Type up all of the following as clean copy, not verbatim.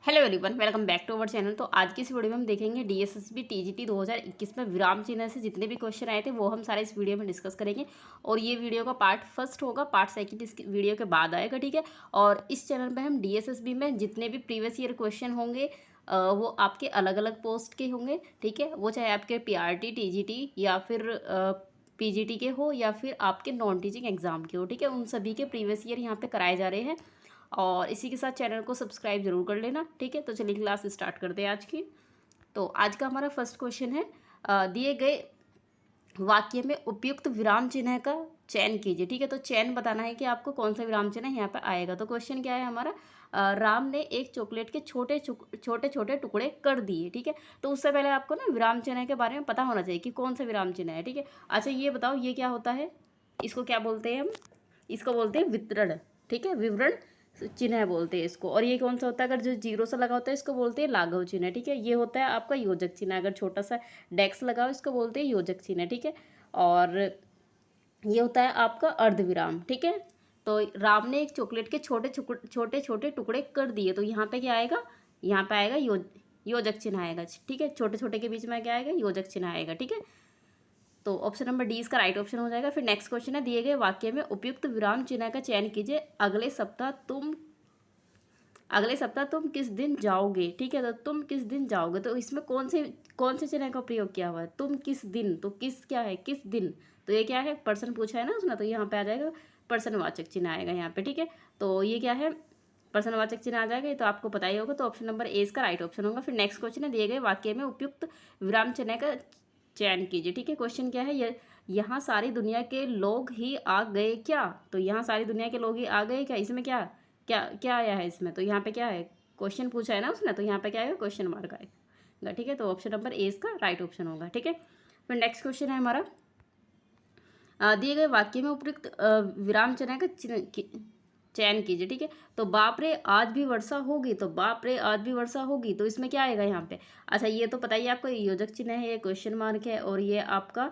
Hello everyone, welcome back to our channel. तो आज की इस वीडियो में हम देखेंगे डीएसएसबी टीजीटी 2021 में विराम चिन्ह से जितने भी क्वेश्चन आए थे वो हम सारे इस वीडियो में डिस्कस करेंगे। और ये वीडियो का पार्ट फर्स्ट होगा, पार्ट सेकंड इस वीडियो के बाद आएगा, ठीक है। और इस चैनल पे हम डीएसएसबी में जितने भी प्रीवियस ईयर क्वेश्चन होंगे वो आपके अलग अलग पोस्ट के होंगे, ठीक है। वो चाहे आपके पीआरटी, टीजीटी या फिर पीजीटी के हो या फिर आपके नॉन टीचिंग एग्जाम के हो, ठीक है। उन सभी के प्रीवियस ईयर यहाँ पे कराए जा रहे हैं। और इसी के साथ चैनल को सब्सक्राइब जरूर कर लेना, ठीक है। तो चलिए क्लास स्टार्ट करते हैं आज की। तो आज का हमारा फर्स्ट क्वेश्चन है, दिए गए वाक्य में उपयुक्त विराम चिन्ह का चयन कीजिए, ठीक है। तो चयन बताना है कि आपको कौन सा विराम चिन्ह यहाँ पर आएगा। तो क्वेश्चन क्या है हमारा, राम ने एक चॉकलेट के छोटे छोटे छोटे टुकड़े कर दिए, ठीक है। तो उससे पहले आपको ना विराम चिन्ह के बारे में पता होना चाहिए कि कौन सा विराम चिन्ह है, ठीक है। अच्छा ये बताओ, ये क्या होता है, इसको क्या बोलते हैं हम? इसको बोलते हैं वितरण, ठीक है, विवरण चिन्ह बोलते हैं इसको। और ये कौन सा होता है, अगर जो जीरो सा लगा होता है इसको बोलते हैं लाघव चिन्ह, ठीक है। ये होता है आपका योजक चिन्ह, अगर छोटा सा डेक्स लगा हो इसको बोलते हैं योजक चिन्ह, ठीक है। और ये होता है आपका अर्धविराम, ठीक है। तो राम ने एक चॉकलेट के छोटे छोटे छोटे टुकड़े कर दिए, तो यहाँ पे क्या आएगा, यहाँ पे आएगा योजक चिन्ह आएगा, ठीक है। छोटे छोटे के बीच में क्या आएगा, योजक चिन्ह आएगा, ठीक है। तो ऑप्शन नंबर डी इसका राइट ऑप्शन हो जाएगा। फिर नेक्स्ट क्वेश्चन है, दिए गए वाक्य में उपयुक्त विराम चिन्ह का चयन कीजिए। अगले सप्ताह तुम किस दिन जाओगे, ठीक है। तो तुम किस दिन जाओगे, तो इसमें कौन से चिन्ह का प्रयोग किया हुआ है, तुम किस दिन, तो किस क्या है, किस दिन। तो ये क्या है, पर्सन पूछा है ना उसने, तो यहाँ पे आ जाएगा पर्सनवाचक चिन्ह आएगा यहाँ पे, ठीक है। तो ये क्या है, पर्सनवाचक चिन्ह आ जाएगा, ये तो आपको पता ही होगा। तो ऑप्शन नंबर ए इसका राइट ऑप्शन होगा। फिर नेक्स्ट क्वेश्चन है, दिए गए वाक्य में उपयुक्त विराम चिन्ह का चयन कीजिए, ठीक है। क्वेश्चन क्या है, यहाँ सारी दुनिया के लोग ही आ गए क्या। तो यहाँ सारी दुनिया के लोग ही आ गए क्या, इसमें क्या क्या क्या आया है इसमें। तो यहाँ पे क्या है, क्वेश्चन पूछा है ना उसने, तो यहाँ पे क्या आएगा, क्वेश्चन मार्क आएगा, ठीक है। तो ऑप्शन नंबर ए इसका राइट ऑप्शन होगा, ठीक है। फिर नेक्स्ट क्वेश्चन है हमारा, दिए गए वाक्य में उपयुक्त विराम चिन्ह का चयन कीजिए, ठीक है। तो बाप रे आज भी वर्षा होगी, तो बाप रे आज भी वर्षा होगी, तो इसमें क्या आएगा यहाँ पे। अच्छा ये तो पता ही आपको, योजक चिन्ह है, ये क्वेश्चन मार्क है, और ये आपका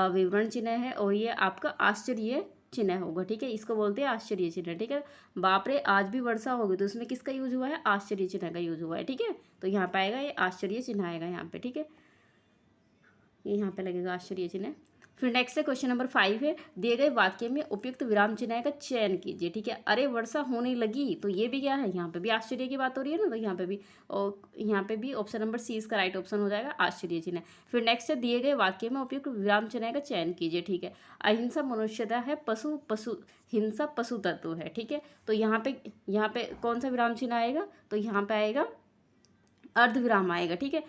विवरण चिन्ह है, और ये आपका आश्चर्य चिन्ह होगा, ठीक है। इसको बोलते हैं आश्चर्य चिन्ह, ठीक है। बाप रे आज भी वर्षा होगी, तो इसमें किसका यूज हुआ है, आश्चर्य चिन्ह का यूज हुआ है, ठीक है। तो यहाँ पे आएगा ये आश्चर्य चिन्ह आएगा यहाँ पे, ठीक है। ये यहाँ पे लगेगा आश्चर्य चिन्ह। फिर नेक्स्ट है क्वेश्चन नंबर 5 है, दिए गए वाक्य में उपयुक्त विराम चिन्ह का चयन कीजिए, ठीक है। अरे वर्षा होने लगी, तो ये भी क्या है, यहाँ पे भी आश्चर्य की बात हो रही है ना, तो यहाँ पे भी, और यहाँ पे भी ऑप्शन नंबर सी इसका राइट ऑप्शन हो जाएगा, आश्चर्य चिन्ह। फिर नेक्स्ट है, दिए गए वाक्य में उपयुक्त विराम चिन्ह का चयन कीजिए, ठीक है। अहिंसा मनुष्यता है, हिंसा पशु तत्व है, ठीक है। तो यहाँ पे कौन सा विराम चिन्ह आएगा, तो यहाँ पे आएगा अर्धविराम आएगा, ठीक है।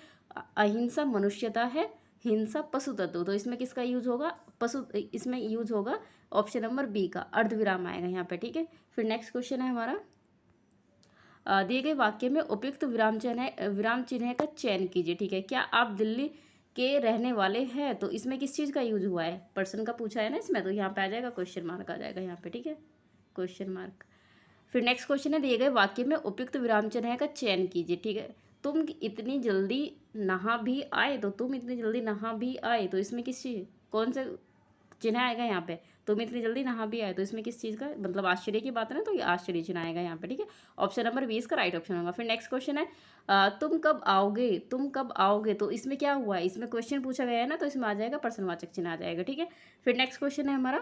अहिंसा मनुष्यता है, हिंसा पशु तत्व, तो इसमें किसका यूज होगा, इसमें यूज होगा ऑप्शन नंबर बी का, अर्धविराम आएगा यहाँ पे, ठीक है। फिर नेक्स्ट क्वेश्चन है हमारा, दिए गए वाक्य में उपयुक्त विराम चिन्ह का चयन कीजिए, ठीक है। क्या आप दिल्ली के रहने वाले हैं, तो इसमें किस चीज़ का यूज हुआ है, पर्सन का पूछा है ना इसमें, तो यहाँ पे आ जाएगा क्वेश्चन मार्क आ जाएगा यहाँ पे, ठीक है, क्वेश्चन मार्क। फिर नेक्स्ट क्वेश्चन है, दिए गए वाक्य में उपयुक्त विराम चिन्ह का चयन कीजिए, ठीक है। तुम इतनी जल्दी नहा भी आए, तो तुम इतनी जल्दी नहा भी आए, तो इसमें किस चीज़, कौन सा चिन्ह आएगा यहाँ पे, तुम इतनी जल्दी नहा भी आए, तो इसमें किस चीज़ का, मतलब आश्चर्य की बात है ना, तो ये आश्चर्य चिन्ह आएगा यहाँ पे, ठीक है। ऑप्शन नंबर 20 का राइट ऑप्शन होगा। फिर नेक्स्ट क्वेश्चन है, तुम कब आओगे, तो इसमें क्या हुआ है, इसमें क्वेश्चन पूछा गया है ना, तो इसमें आ जाएगा पर्सनवाचक चिन्ह आ जाएगा, ठीक है। फिर नेक्स्ट क्वेश्चन है हमारा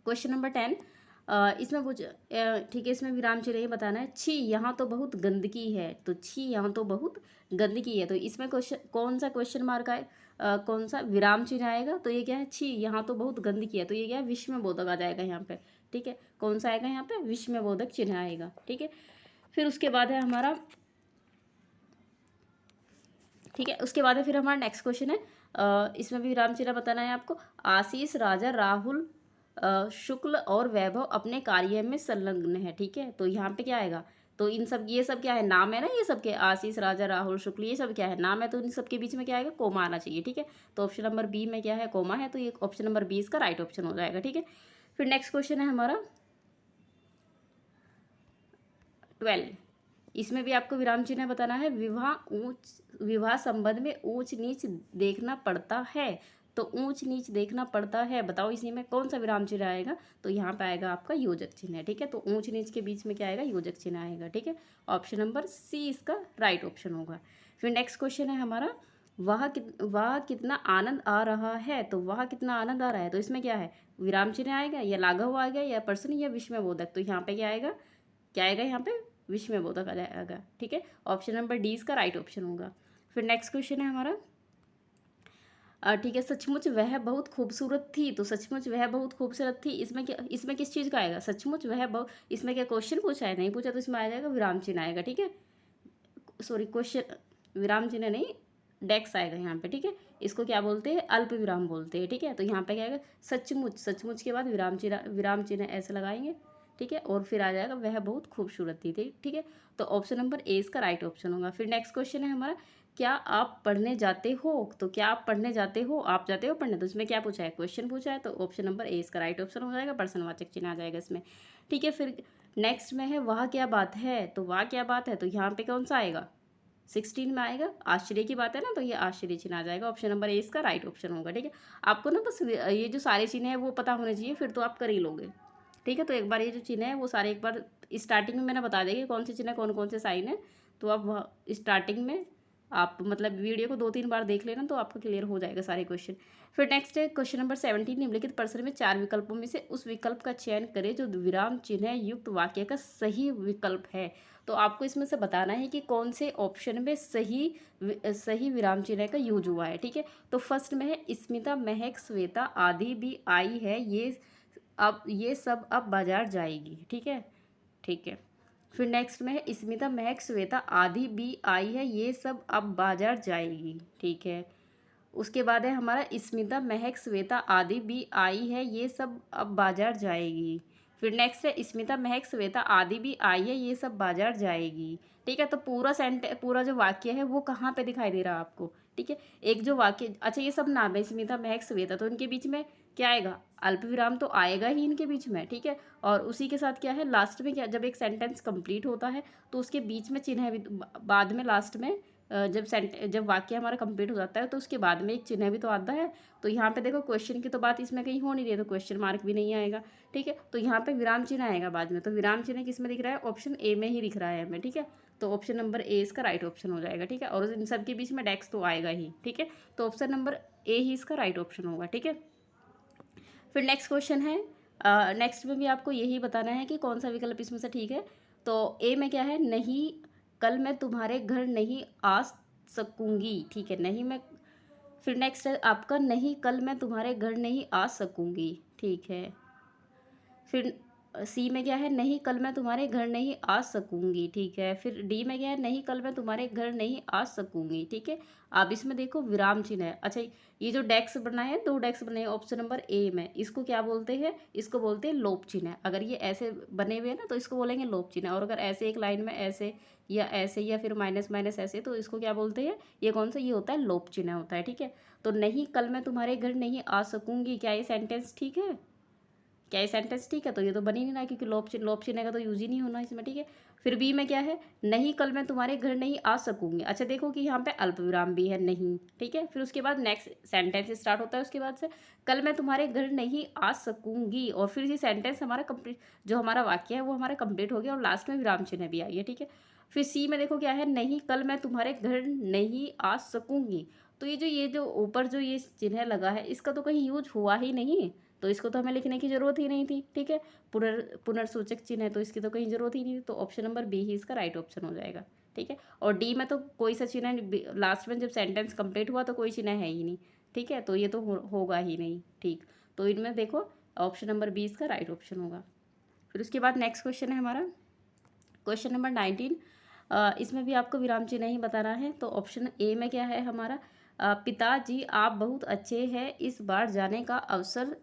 क्वेश्चन नंबर 10, इसमें पूछ ठीक है, इसमें विराम चिन्ह ये बताना है, छी यहाँ तो बहुत गंदगी है, तो छी यहाँ तो बहुत गंदगी है, तो इसमें क्वेश्चन कौन सा क्वेश्चन मार्क आए, कौन सा विराम चिन्ह आएगा, तो ये क्या है, छी यहाँ तो बहुत गंदगी है, तो ये क्या है, विस्मयबोधक आ जाएगा यहाँ पे, ठीक है। कौन सा आएगा यहाँ पे, विस्मयबोधक चिन्ह आएगा, ठीक है। फिर उसके बाद है हमारा, ठीक है, उसके बाद है फिर हमारा नेक्स्ट क्वेश्चन है, इसमें भी विराम चिन्ह बताना है आपको। आशीष, राजा, राहुल, शुक्ल और वैभव अपने कार्य में संलग्न है, ठीक है। तो यहाँ पे क्या आएगा, तो इन सब, ये सब क्या है, नाम है ना, ये सब के आशीष, राजा, राहुल, शुक्ल, ये सब क्या है, नाम है, तो इन सब के बीच में क्या आएगा, कोमा आना चाहिए, ठीक है। तो ऑप्शन नंबर बी में क्या है, कोमा है, तो ये ऑप्शन नंबर 20 का राइट ऑप्शन हो जाएगा, ठीक है। फिर नेक्स्ट क्वेश्चन है हमारा 12, इसमें भी आपको विराम चिन्ह बताना है। विवाह संबंध में ऊंच नीच देखना पड़ता है, तो ऊंच नीच देखना पड़ता है, बताओ इसी में कौन सा विराम चिन्ह आएगा? तो यहाँ पे आएगा आपका योजक चिन्ह है, ठीक है। तो ऊंच नीच के बीच में क्या आएगा? योजक चिन्ह आएगा, ठीक है। ऑप्शन नंबर सी इसका राइट ऑप्शन होगा। फिर नेक्स्ट क्वेश्चन है हमारा, वह कितना आनंद आ रहा है, तो वह कितना आनंद आ रहा है, तो इसमें क्या है? विराम चिन्ह आएगा या लाघव आएगा या पर्सन या विस्मय बोधक? तो यहाँ पे क्या आएगा? क्या आएगा यहाँ पे? विस्मय बोधक आ जाएगा, ठीक है। ऑप्शन नंबर डी इसका राइट ऑप्शन होगा। फिर नेक्स्ट क्वेश्चन है हमारा, ठीक है, सचमुच वह बहुत खूबसूरत थी, तो सचमुच वह बहुत खूबसूरत थी, इसमें क्या, इसमें किस चीज़ का आएगा? सचमुच वह बहुत, इसमें क्या क्वेश्चन पूछा है? नहीं पूछा, तो इसमें आ जाएगा विराम चिन्ह आएगा, ठीक है। सॉरी, क्वेश्चन विराम चिन्ह नहीं, डेक्स आएगा यहाँ पे, ठीक है। इसको क्या बोलते हैं? अल्प विराम बोलते हैं, ठीक है। तो यहाँ पे क्या आएगा? सचमुच, सचमुच के बाद विराम चिन्ह ऐसे लगाएंगे, ठीक है, और फिर आ जाएगा वह बहुत खूबसूरत थी, ठीक है। तो ऑप्शन नंबर ए इसका राइट ऑप्शन होगा। फिर नेक्स्ट क्वेश्चन है हमारा, क्या आप पढ़ने जाते हो, तो क्या आप पढ़ने जाते हो, आप जाते हो पढ़ने, तो इसमें क्या पूछा है? क्वेश्चन पूछा है, तो ऑप्शन नंबर ए इसका राइट ऑप्शन हो जाएगा, पर्सनवाचक चिन्ह आ जाएगा इसमें, ठीक है। फिर नेक्स्ट में है, वह क्या बात है, तो वह क्या बात है, तो यहाँ पे कौन सा आएगा? 16 में आएगा, आश्चर्य की बात है ना, तो ये आश्चर्य चिन्ह आ जाएगा, ऑप्शन नंबर ए इसका राइट ऑप्शन होगा, ठीक है। आपको ना बस ये जो सारे चिन्ह है वो पता होने चाहिए, फिर तो आप कर ही लोगे, ठीक है। तो एक बार ये जो चिन्ह है वो सारे एक बार स्टार्टिंग में मैंने बता देंगे कौन से चिन्ह कौन से साइन है, तो आप स्टार्टिंग में आप मतलब वीडियो को 2-3 बार देख लेना, तो आपका क्लियर हो जाएगा सारे क्वेश्चन। फिर नेक्स्ट है क्वेश्चन नंबर 17, निम्नलिखित प्रश्न में 4 विकल्पों में से उस विकल्प का चयन करें जो विराम चिन्ह युक्त वाक्य का सही विकल्प है। तो आपको इसमें से बताना है कि कौन से ऑप्शन में सही विराम चिन्ह का यूज हुआ है, ठीक है। तो फर्स्ट में है, स्मिता, महक, श्वेता आदि भी आई है, ये सब अब बाजार जाएगी, ठीक है, ठीक है। फिर नेक्स्ट में है, स्मिता, महक, श्वेता आदि भी आई है, ये सब अब बाजार जाएगी, ठीक है। उसके बाद है हमारा, स्मिता, महक, श्वेता आदि भी आई है, ये सब अब बाजार जाएगी। फिर नेक्स्ट है, स्मिता, महक, श्वेता आदि भी आई है, ये सब बाजार जाएगी, ठीक है। तो पूरा जो वाक्य है वो कहाँ पे दिखाई दे रहा है आपको, ठीक है। एक जो वाक्य, अच्छा ये सब नाम है, स्मिता, महक, श्वेता, तो इनके बीच में क्या आएगा? अल्प विराम तो आएगा ही इनके बीच में, ठीक है। और उसी के साथ क्या है, लास्ट में क्या, जब एक सेंटेंस कंप्लीट होता है तो उसके बीच में चिन्ह भी, बाद में लास्ट में जब वाक्य हमारा कंप्लीट हो जाता है तो उसके बाद में एक चिन्ह भी तो आता है। तो यहाँ पे देखो क्वेश्चन की तो बात इसमें कहीं हो नहीं रही है, तो क्वेश्चन मार्क भी नहीं आएगा, ठीक है। तो यहाँ पे विराम चिन्ह आएगा बाद में, तो विराम चिन्ह किस में दिख रहा है? ऑप्शन ए में ही दिख रहा है हमें, ठीक है। तो ऑप्शन नंबर ए इसका राइट ऑप्शन हो जाएगा, ठीक है। और इन सब के बीच में डेक्स तो आएगा ही, ठीक है। तो ऑप्शन नंबर ए ही इसका राइट ऑप्शन होगा, ठीक है। फिर नेक्स्ट क्वेश्चन है, नेक्स्ट में भी आपको यही बताना है कि कौन सा विकल्प इसमें से ठीक है। तो ए में क्या है? नहीं, कल मैं तुम्हारे घर नहीं आ सकूंगी, ठीक है, नहीं मैं। फिर नेक्स्ट है आपका, नहीं कल मैं तुम्हारे घर नहीं आ सकूंगी, ठीक है। फिर सी में क्या है? नहीं कल मैं तुम्हारे घर नहीं आ सकूंगी, ठीक है। फिर डी में क्या है? नहीं कल मैं तुम्हारे घर नहीं आ सकूंगी, ठीक है। अब इसमें देखो विराम चिन्ह है, अच्छा ये जो डेक्स बनाए हैं, 2 डेक्स बने हैं ऑप्शन नंबर ए में, इसको क्या बोलते हैं? इसको बोलते हैं लोप चिन्ह। अगर ये ऐसे बने हुए हैं ना तो इसको बोलेंगे लोप चिन्ह, और अगर ऐसे एक लाइन में ऐसे या फिर माइनस माइनस ऐसे, तो इसको क्या बोलते हैं? ये कौन सा? ये होता है लोप चिन्ह होता है, ठीक है। तो नहीं कल मैं तुम्हारे घर नहीं आ सकूंगी, क्या ये सेंटेंस ठीक है? क्या ये सेंटेंस ठीक है? तो ये तो बन ही नहीं रहा, क्योंकि लोप चिन्ह का तो यूज ही नहीं होना इसमें, ठीक है। फिर बी में क्या है? नहीं कल मैं तुम्हारे घर नहीं आ सकूंगी। अच्छा देखो कि यहाँ पे अल्प विराम भी है, नहीं, ठीक है। फिर उसके बाद नेक्स्ट सेंटेंस स्टार्ट होता है उसके बाद से, कल मैं तुम्हारे घर नहीं आ सकूंगी, और फिर ये सेंटेंस हमारा कंप्लीट, जो हमारा वाक्य है वो हमारा कंप्लीट हो गया, और लास्ट में विराम चिन्ह भी आई है, ठीक है। फिर सी में देखो क्या है? नहीं कल मैं तुम्हारे घर नहीं आ सकूंगी। तो ये जो ऊपर जो ये चिन्ह लगा है, इसका तो कहीं यूज हुआ ही नहीं, तो इसको तो हमें लिखने की ज़रूरत ही नहीं थी, ठीक है। पुनर्सूचक चिन्ह है तो इसकी तो कहीं ज़रूरत ही नहीं थी, तो ऑप्शन नंबर बी ही इसका राइट ऑप्शन हो जाएगा, ठीक है। और डी में तो कोई सा चिन्ह, लास्ट में जब सेंटेंस कंप्लीट हुआ तो कोई चिन्ह है ही नहीं, ठीक है, तो ये तो होगा ही नहीं, ठीक। तो इनमें देखो ऑप्शन नंबर बी इसका राइट ऑप्शन होगा। फिर उसके बाद नेक्स्ट क्वेश्चन है हमारा क्वेश्चन नंबर 19, इसमें भी आपको विराम चिन्ह ही बताना है। तो ऑप्शन ए में क्या है हमारा? पिताजी आप बहुत अच्छे हैं, इस बार जाने का अवसर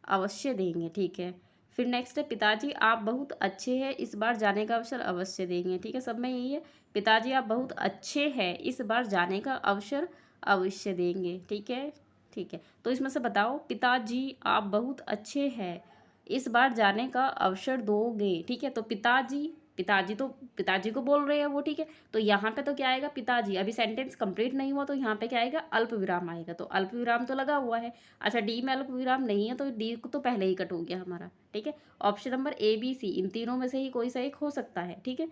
अवश्य देंगे, ठीक है। फिर नेक्स्ट है, पिताजी आप बहुत अच्छे हैं, इस बार जाने का अवसर अवश्य देंगे, ठीक है। सब में यही है, पिताजी आप बहुत अच्छे हैं, इस बार जाने का अवसर अवश्य देंगे, ठीक है, ठीक है। तो इसमें से बताओ, पिताजी आप बहुत अच्छे हैं, इस बार जाने का अवसर दोगे, ठीक है। तो पिताजी पिताजी को बोल रहे हैं वो, ठीक है। तो यहाँ पे तो क्या आएगा, पिताजी। अभी सेंटेंस कंप्लीट नहीं हुआ तो यहाँ पे क्या आएगा, अल्प विराम आएगा। तो अल्प विराम तो लगा हुआ है। अच्छा, डी में अल्प विराम नहीं है तो डी को तो पहले ही कट हो गया हमारा, ठीक है। ऑप्शन नंबर ए, बी, सी, इन तीनों में से ही कोई सा एक हो सकता है, ठीक है।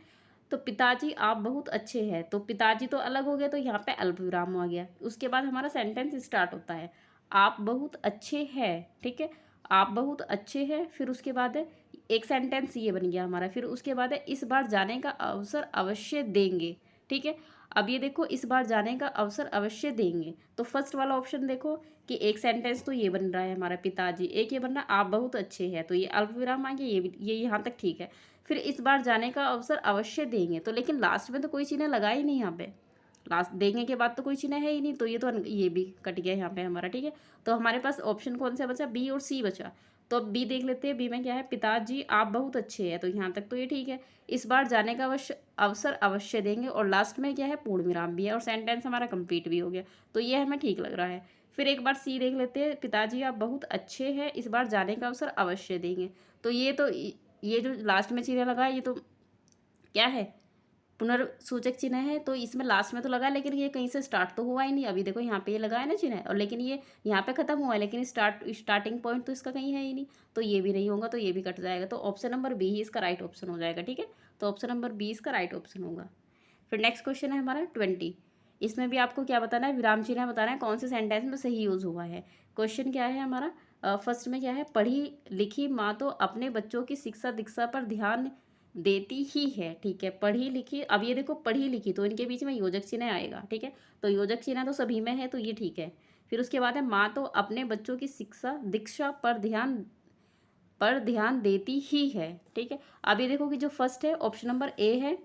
तो पिताजी आप बहुत अच्छे हैं, तो पिताजी तो अलग हो गया, तो यहाँ पे अल्प विराम आ गया। उसके बाद हमारा सेंटेंस स्टार्ट होता है, आप बहुत अच्छे हैं, ठीक है। आप बहुत अच्छे हैं, फिर उसके बाद है एक सेंटेंस ये बन गया हमारा। फिर उसके बाद है इस बार जाने का अवसर अवश्य देंगे, ठीक है। अब ये देखो, इस बार जाने का अवसर अवश्य देंगे, तो फर्स्ट वाला ऑप्शन देखो कि एक सेंटेंस तो ये बन रहा है हमारा पिताजी, एक ये बन रहा है आप बहुत अच्छे हैं, तो ये अल्प विराम आ गया, ये यहाँ तक ठीक है। फिर इस बार जाने का अवसर अवश्य देंगे, तो लेकिन लास्ट में तो कोई चिन्ह लगा ही नहीं यहाँ पे, लास्ट देंगे के बाद तो कोई चिन्ह है ही नहीं, तो ये भी कट गया यहाँ पे हमारा, ठीक है। तो हमारे पास ऑप्शन कौन सा बचा, बी और सी बचा। तो अब बी देख लेते हैं, बी में क्या है, पिताजी आप बहुत अच्छे हैं, तो यहाँ तक तो ये ठीक है। इस बार जाने का अवसर अवश्य देंगे, और लास्ट में क्या है, पूर्ण विराम भी है, और सेंटेंस हमारा कंप्लीट भी हो गया, तो ये हमें ठीक लग रहा है। फिर एक बार सी देख लेते हैं, पिताजी आप बहुत अच्छे हैं, इस बार जाने का अवसर अवश्य देंगे। तो ये जो लास्ट में चिन्ह लगा है, ये तो क्या है, पुनर्सूचक चिन्ह है, तो इसमें लास्ट में तो लगा है, लेकिन ये कहीं से स्टार्ट तो हुआ ही नहीं। अभी देखो यहाँ पे ये लगा है ना चिन्ह, और लेकिन ये यहाँ पे खत्म हुआ है, लेकिन स्टार्टिंग पॉइंट तो इसका कहीं है ही नहीं, तो ये भी नहीं होगा, तो ये भी कट जाएगा। तो ऑप्शन नंबर बी ही इसका राइट ऑप्शन हो जाएगा, ठीक है। तो ऑप्शन नंबर बी इसका राइट ऑप्शन होगा। फिर नेक्स्ट क्वेश्चन है हमारा 20। इसमें भी आपको क्या बताना है, विराम चिन्ह बताना है, कौन से सेंटेंस में सही यूज हुआ है। क्वेश्चन क्या है हमारा, फर्स्ट में क्या है, पढ़ी लिखी माँ तो अपने बच्चों की शिक्षा दीक्षा पर ध्यान देती ही है, ठीक है। पढ़ी लिखी, अब ये देखो पढ़ी लिखी, तो इनके बीच में योजक चिन्ह आएगा, ठीक है। तो योजक चिन्ह तो सभी में है, तो ये ठीक है। फिर उसके बाद है माँ तो अपने बच्चों की शिक्षा दीक्षा पर ध्यान देती ही है, ठीक है। अब ये देखो कि जो फर्स्ट है ऑप्शन नंबर ए है।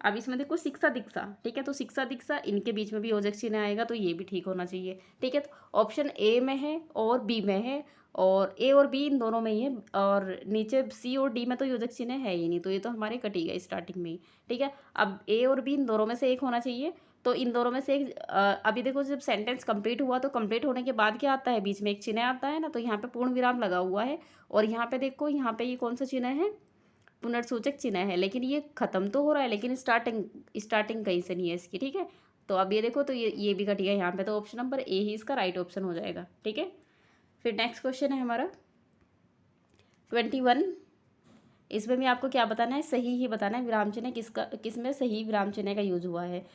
अब इसमें देखो शिक्षा दीक्षा, ठीक है, तो शिक्षा दीक्षा इनके बीच में भी योजक चिन्ह आएगा, तो ये भी ठीक होना चाहिए, ठीक है। तो ऑप्शन ए में है और बी में है, और ए और बी इन दोनों में ही है, और नीचे सी और डी में तो योजक चिन्ह है ही नहीं, तो ये तो हमारे कटी गए स्टार्टिंग में ही, ठीक है। अब ए और बी इन दोनों में से एक होना चाहिए, तो इन दोनों में से एक अभी देखो जब सेंटेंस कंप्लीट हुआ, तो कंप्लीट होने के बाद क्या आता है, बीच में एक चिन्ह आता है ना, तो यहाँ पे पूर्ण विराम लगा हुआ है, और यहाँ पे देखो, यहाँ पे ये कौन सा चिन्ह है, पुनर्सूचक चिन्ह है, लेकिन ये खत्म तो हो रहा है, लेकिन स्टार्टिंग कहीं से नहीं है इसकी, ठीक है। तो अब ये देखो, तो ये भी कट गया यहाँ पे, तो ऑप्शन नंबर ए ही इसका राइट ऑप्शन हो जाएगा, ठीक है। फिर नेक्स्ट क्वेश्चन है हमारा 21। इसमें भी आपको क्या बताना है, सही ही बताना है, विराम चिन्ह किसमें सही विराम चिन्ह का यूज हुआ है।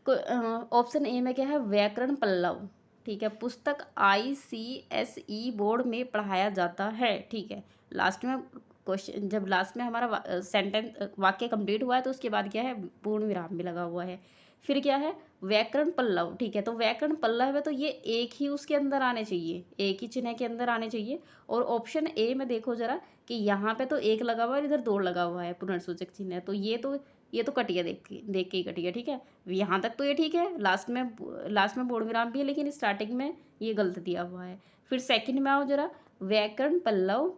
ऑप्शन ए में क्या है, व्याकरण पल्लव, ठीक है, पुस्तक ICSE बोर्ड में पढ़ाया जाता है, ठीक है। लास्ट में क्वेश्चन, जब लास्ट में हमारा सेंटेंस वाक्य कंप्लीट हुआ है, तो उसके बाद क्या है, पूर्ण विराम भी लगा हुआ है। फिर क्या है, व्याकरण पल्लव, ठीक है, तो व्याकरण पल्लव है, तो ये एक ही उसके अंदर आने चाहिए, एक ही चिन्ह के अंदर आने चाहिए। और ऑप्शन ए में देखो जरा कि यहाँ पे तो एक लगा हुआ है, इधर दो लगा हुआ है पुनर्सूचक चिन्ह, तो ये तो कट गया, देख के ही कट गया, ठीक है। यहाँ तक तो ये ठीक है, लास्ट में पूर्ण विराम भी है, लेकिन स्टार्टिंग में ये गलत दिया हुआ है। फिर सेकंड में आओ जरा, व्याकरण पल्लव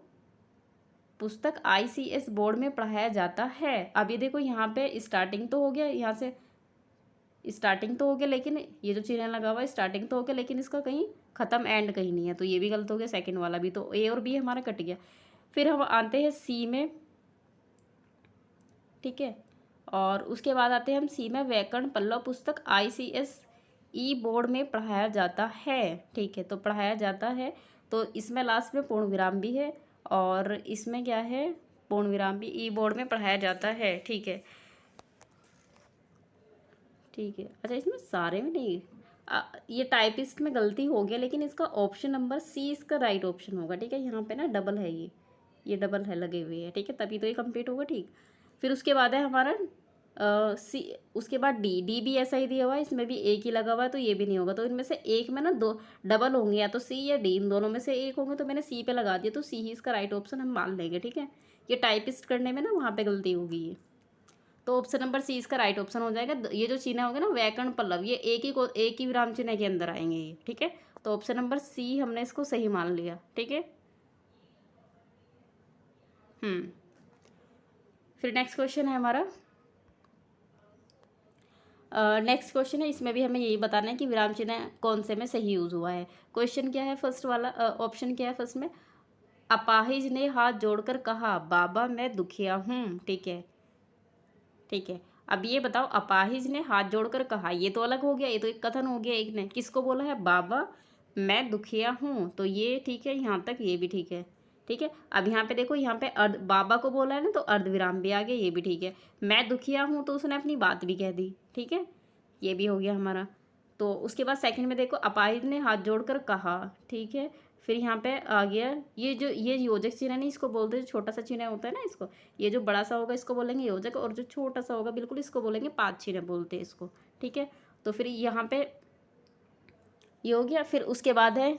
पुस्तक ICS बोर्ड में पढ़ाया जाता है। अब ये देखो यहाँ पे स्टार्टिंग तो हो गया, यहाँ से स्टार्टिंग तो हो गया, लेकिन ये जो चिन्ह लगा हुआ है स्टार्टिंग तो हो गया, लेकिन इसका कहीं ख़त्म एंड कहीं नहीं है, तो ये भी गलत हो गया, सेकंड वाला भी। तो ए और बी हमारा कट गया। फिर हम आते हैं सी में, ठीक है, और उसके बाद आते हैं हम सी में, व्याकरण पल्लव पुस्तक ICSE बोर्ड में पढ़ाया जाता है, ठीक है, तो पढ़ाया जाता है, तो इसमें लास्ट में पूर्ण विराम भी है, और इसमें क्या है, पूर्ण विराम भी, ई बोर्ड में पढ़ाया जाता है, ठीक है, ठीक है। अच्छा, इसमें सारे में नहीं, ये टाइपिस्ट में गलती हो गया, लेकिन इसका ऑप्शन नंबर सी इसका राइट ऑप्शन होगा, ठीक है। यहाँ पे ना डबल है, ये डबल है लगे हुए हैं, ठीक है, तभी तो ये कंप्लीट होगा, ठीक। फिर उसके बाद है हमारा सी, उसके बाद डी भी ऐसा ही दिया हुआ है, इसमें भी एक ही लगा हुआ है, तो ये भी नहीं होगा। तो इनमें से एक में ना दो डबल होंगे, या तो सी या डी, इन दोनों में से एक होंगे, तो मैंने सी पे लगा दिया, तो सी ही इसका राइट ऑप्शन हम मान लेंगे, ठीक है। ये टाइपिस्ट करने में ना वहाँ पे गलती होगी ये, तो ऑप्शन नंबर सी इसका राइट ऑप्शन हो जाएगा। ये जो चिन्ह होंगे ना व्याकरण पल्लव, ये एक ही विराम चिन्ह के अंदर आएंगे ये, ठीक है। तो ऑप्शन नंबर सी हमने इसको सही मान लिया, ठीक है। फिर नेक्स्ट क्वेश्चन है हमारा, नेक्स्ट क्वेश्चन है, इसमें भी हमें यही बताना है कि विराम चिन्ह कौन से में सही यूज हुआ है। क्वेश्चन क्या है, फर्स्ट वाला ऑप्शन क्या है फर्स्ट में, अपाहिज ने हाथ जोड़कर कहा बाबा मैं दुखिया हूँ, ठीक है। ठीक है। अब ये बताओ, अपाहिज ने हाथ जोड़कर कहा, ये तो अलग हो गया, ये तो एक कथन हो गया। एक ने किसको बोला है? बाबा मैं दुखिया हूँ, तो ये ठीक है, यहाँ तक ये भी ठीक है। ठीक है। अब यहाँ पे देखो, यहाँ पे अर्ध बाबा को बोला है ना, तो अर्धविराम भी आ गया, ये भी ठीक है। मैं दुखिया हूँ, तो उसने अपनी बात भी कह दी। ठीक है, ये भी हो गया हमारा। तो उसके बाद सेकंड में देखो, अपाहिज ने हाथ जोड़कर कहा। ठीक है। फिर यहाँ पे आ गया ये योजक चिन्ह नहीं, इसको बोलते हैं, छोटा सा चिन्ह होता है ना इसको, ये जो बड़ा सा होगा इसको बोलेंगे योजक, और जो छोटा सा होगा बिल्कुल इसको बोलेंगे पाद चिन्ह बोलते हैं इसको। ठीक है। तो फिर यहाँ पे ये हो गया। फिर उसके बाद है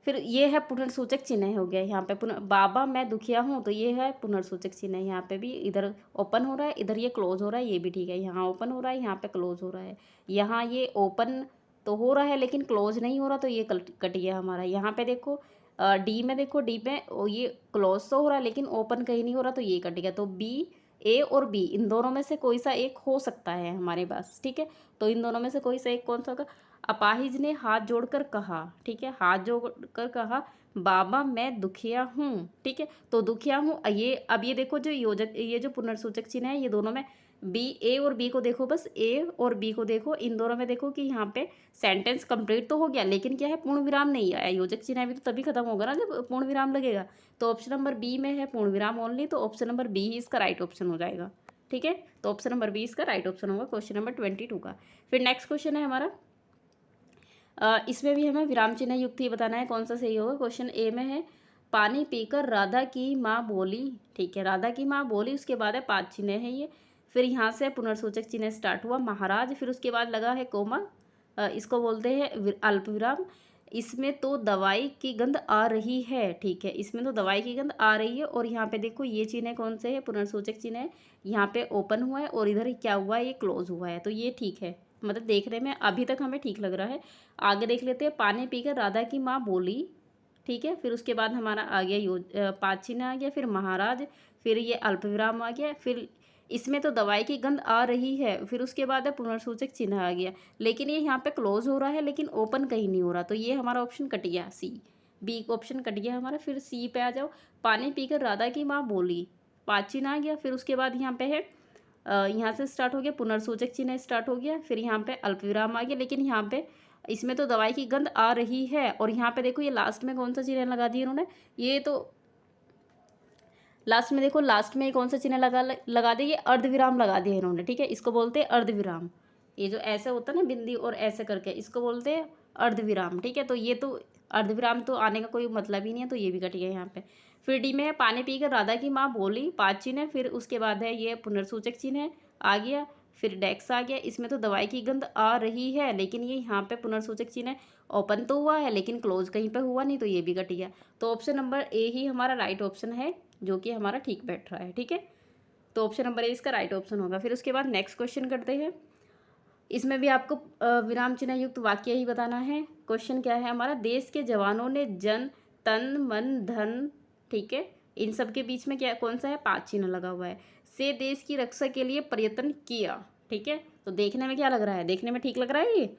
फिर ये है पुनर्सूचक चिन्ह हो गया यहाँ पे। बाबा मैं दुखिया हूँ, तो ये है पुनर्सूचक चिन्ह। यहाँ पे भी इधर ओपन हो रहा है, इधर ये क्लोज हो रहा है, ये भी ठीक है। यहाँ ओपन हो रहा है, यहाँ पे क्लोज हो रहा है। यहाँ ये ओपन तो हो रहा है लेकिन क्लोज नहीं हो रहा, तो ये कट गया हमारा। यहाँ पे देखो डी में, देखो डी में ये क्लोज तो हो रहा है लेकिन ओपन कहीं नहीं हो रहा, तो ये कट गया। तो बी, ए और बी, इन दोनों में से कोई सा एक हो सकता है हमारे पास। ठीक है। तो इन दोनों में से कोई सा एक कौन सा होगा? अपाहिज ने हाथ जोड़कर कहा। ठीक है, हाथ जोड़कर कहा, बाबा मैं दुखिया हूँ। ठीक है। तो दुखिया हूँ, ये अब ये देखो जो योजक, ये जो पुनर्सूचक चिन्ह है, ये दोनों में बी, ए और बी को देखो, बस ए और बी को देखो, इन दोनों में देखो कि यहाँ पे सेंटेंस कंप्लीट तो हो गया, लेकिन क्या है, पूर्ण विराम नहीं आया। योजक चिन्ह भी तो तभी खत्म होगा ना जब पूर्ण विराम लगेगा। तो ऑप्शन नंबर बी में है पूर्ण विराम ओनली, तो ऑप्शन नंबर बी ही इसका राइट ऑप्शन हो जाएगा। ठीक है। तो ऑप्शन नंबर बी इसका राइट ऑप्शन होगा क्वेश्चन नंबर 22 का। फिर नेक्स्ट क्वेश्चन है हमारा, इसमें भी हमें विराम चिन्ह युक्त ही बताना है कौन सा सही होगा। क्वेश्चन ए में है, पानी पीकर राधा की माँ बोली। ठीक है, राधा की माँ बोली, उसके बाद है पाद चिन्ह है ये। फिर यहाँ से पुनर्सूचक चिन्ह स्टार्ट हुआ महाराज, फिर उसके बाद लगा है कोमा, इसको बोलते हैं अल्प विराम। इसमें तो दवाई की गंध आ रही है। ठीक है, इसमें तो दवाई की गंध आ रही है। और यहाँ पे देखो ये चिन्ह कौन से है? पुनर्सूचक चिन्ह है। यहाँ पे ओपन हुआ है और इधर क्या हुआ है? ये क्लोज हुआ है, तो ये ठीक है, मतलब देखने में अभी तक हमें ठीक लग रहा है। आगे देख लेते हैं, पानी पीकर राधा की माँ बोली। ठीक है। फिर उसके बाद हमारा आ गया पाद चिन्ह आ गया, फिर महाराज, फिर ये अल्पविराम आ गया, फिर इसमें तो दवाई की गंध आ रही है, फिर उसके बाद है पुनर्सूचक चिन्ह आ गया, लेकिन ये यहाँ पे क्लोज हो रहा है लेकिन ओपन कहीं नहीं हो रहा, तो ये हमारा ऑप्शन कट गया, सी, बी ऑप्शन कट गया हमारा। फिर सी पे आ जाओ, पानी पीकर राधा की माँ बोली, पाद चिन्ह आ गया। फिर उसके बाद यहाँ पे है यहाँ से स्टार्ट हो गया पुनर्सूचक चिन्ह स्टार्ट हो गया, फिर यहाँ पे अल्पविराम आ गया, लेकिन यहाँ पे इसमें तो दवाई की गंध आ रही है। और यहाँ पे देखो ये लास्ट में कौन सा चिन्ह लगा दिया इन्होंने? ये तो लास्ट में देखो, लास्ट में कौन सा चिन्ह लगा दे? ये अर्धविराम लगा दिया इन्होंने। ठीक है, इसको बोलते हैं अर्धविराम। ये जो ऐसे होता है ना बिंदी और ऐसे करके, इसको बोलते हैं अर्धविराम। ठीक है, तो ये तो अर्धविराम तो आने का कोई मतलब ही नहीं है, तो ये भी कट गया यहाँ पे। फिर डी में है, पानी पीकर राधा की माँ बोली, पाद चिन्ह है। फिर उसके बाद है ये पुनर्सूचक चिन्ह आ गया, फिर डेक्स आ गया। इसमें तो दवाई की गंध आ रही है, लेकिन ये यहाँ पे पुनर्सूचक चिन्ह ओपन तो हुआ है लेकिन क्लोज कहीं पे हुआ नहीं, तो ये भी कट गया। तो ऑप्शन नंबर ए ही हमारा राइट ऑप्शन है, जो कि हमारा ठीक बैठ रहा है। ठीक है, तो ऑप्शन नंबर ए इसका राइट ऑप्शन होगा। फिर उसके बाद नेक्स्ट क्वेश्चन करते हैं। इसमें भी आपको विराम चिन्ह युक्त वाक्य ही बताना है। क्वेश्चन क्या है हमारा? देश के जवानों ने जन तन मन धन, ठीक है, इन सब के बीच में क्या कौन सा है? पाद चिन्ह लगा हुआ है, से देश की रक्षा के लिए प्रयत्न किया। ठीक है, तो देखने में क्या लग रहा है? देखने में ठीक लग रहा है ये।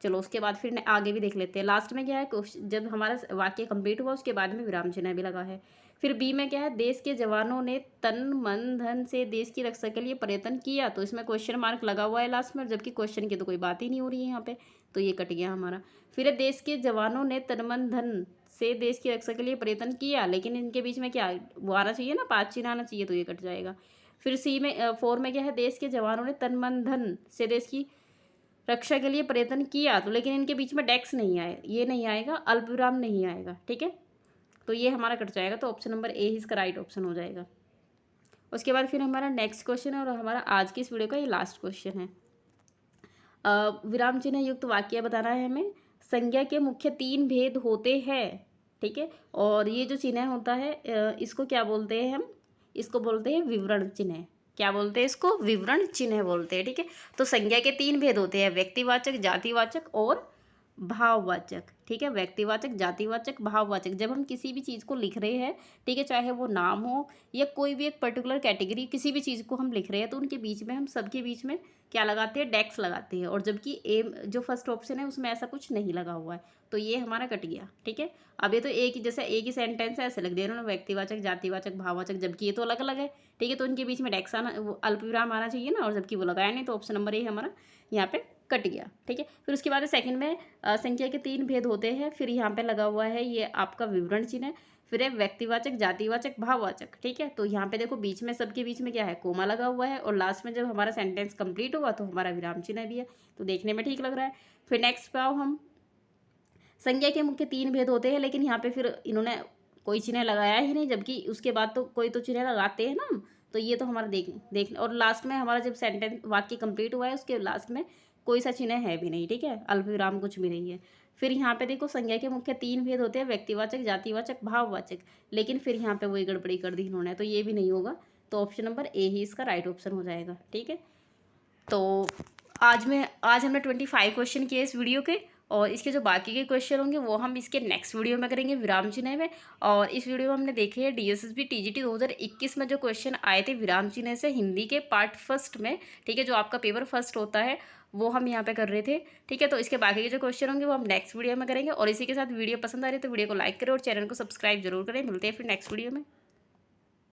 चलो उसके बाद फिर आगे भी देख लेते हैं। लास्ट में क्या है? जब हमारा वाक्य कंप्लीट हुआ उसके बाद में विराम चिन्ह भी लगा है। फिर बी में क्या है? देश के जवानों ने तन मन धन से देश की रक्षा के लिए प्रयत्न किया, तो इसमें क्वेश्चन मार्क लगा हुआ है लास्ट में, जबकि क्वेश्चन की तो कोई बात ही नहीं हो रही है यहाँ पे, तो ये कट गया हमारा। फिर है, देश के जवानों ने तन मन धन से देश की रक्षा के लिए प्रयत्न किया, लेकिन इनके बीच में क्या वो आना चाहिए ना, पाद चिन्ह आना चाहिए, तो ये कट जाएगा। फिर सी में 4 में क्या है? देश के जवानों ने तन मन धन से देश की रक्षा के लिए प्रयत्न किया, तो लेकिन इनके बीच में डेक्स नहीं आए, ये नहीं आएगा, अल्पविराम नहीं आएगा। ठीक है, तो ये हमारा कट जाएगा, तो ऑप्शन नंबर ए ही इसका राइट ऑप्शन हो जाएगा। उसके बाद फिर हमारा नेक्स्ट क्वेश्चन है और हमारा आज की इस वीडियो का ये लास्ट क्वेश्चन है। विराम चिन्ह युक्त वाक्य बताना है हमें। संज्ञा के मुख्य 3 भेद होते हैं। ठीक है, और ये जो चिन्ह होता है इसको क्या बोलते हैं? हम इसको बोलते हैं विवरण चिन्ह। क्या बोलते हैं इसको? विवरण चिन्ह बोलते हैं। ठीक है, तो संज्ञा के 3 भेद होते हैं, व्यक्तिवाचक, जातिवाचक और भाववाचक। ठीक है, व्यक्तिवाचक, जातिवाचक, भाववाचक। जब हम किसी भी चीज़ को लिख रहे हैं, ठीक है, चाहे वो नाम हो या कोई भी एक पर्टिकुलर कैटेगरी, किसी भी चीज़ को हम लिख रहे हैं, तो उनके बीच में हम सबके बीच में क्या लगाते हैं, डेक्स लगाते हैं। और जबकि एम जो फर्स्ट ऑप्शन है उसमें ऐसा कुछ नहीं लगा हुआ है, तो ये हमारा कट गया। ठीक है, अब ये तो एक ही, जैसे एक ही सेंटेंस है, ऐसे लग दिया उन्होंने, व्यक्तिवाचक, जातिवाचक, भाववाचक, जबकि ये तो अलग अलग है। ठीक है, तो इनके बीच में डेक्स आना, वो अल्पविराम आना चाहिए ना, और जबकि वो लगाया नहीं, तो ऑप्शन नंबर ए हमारा यहाँ पे कट गया। ठीक है, फिर उसके बाद सेकंड में संख्या के 3 भेद होते हैं। फिर यहाँ पे लगा हुआ है ये आपका विवरण चिन्ह है। फिर है व्यक्तिवाचक, जातिवाचक, भाववाचक। ठीक है, तो यहाँ पे देखो बीच में, सबके बीच में क्या है, कोमा लगा हुआ है, और लास्ट में जब हमारा सेंटेंस कंप्लीट होगा तो हमारा विराम चिन्ह भी है, तो देखने में ठीक लग रहा है। फिर नेक्स्ट पे आओ हम, संज्ञा के मुख्य 3 भेद होते हैं, लेकिन यहाँ पे फिर इन्होंने कोई चिन्ह लगाया ही नहीं, जबकि उसके बाद तो कोई तो चिन्ह लगाते हैं ना। तो ये तो हमारा देख और लास्ट में हमारा जब सेंटेंस वाक्य कंप्लीट हुआ है उसके लास्ट में कोई सा चिन्ह है भी नहीं। ठीक है, अल्पविराम कुछ भी नहीं है। फिर यहाँ पे देखो संज्ञा के मुख्य 3 भेद होते हैं, व्यक्तिवाचक, जातिवाचक, भाववाचक, लेकिन फिर यहाँ पे वही गड़बड़ी कर दी इन्होंने, तो ये भी नहीं होगा। तो ऑप्शन नंबर ए ही इसका राइट ऑप्शन हो जाएगा। ठीक है, तो आज हमने 25 क्वेश्चन किए इस वीडियो के, और इसके जो बाकी के क्वेश्चन होंगे वो हम इसके नेक्स्ट वीडियो में करेंगे, विराम चिन्ह में। और इस वीडियो में हमने देखे हैं DSSB TGT 2021 में जो क्वेश्चन आए थे विराम चिन्ह से, हिंदी के पार्ट फर्स्ट में। ठीक है, जो आपका पेपर फर्स्ट होता है वो हम यहाँ पे कर रहे थे। ठीक है, तो इसके बाकी के जो क्वेश्चन होंगे वो हम नेक्स्ट वीडियो में करेंगे। और इसी के साथ वीडियो पसंद आ रही है तो वीडियो को लाइक करें और चैनल को सब्सक्राइब जरूर करें। मिलते हैं फिर नेक्स्ट वीडियो में।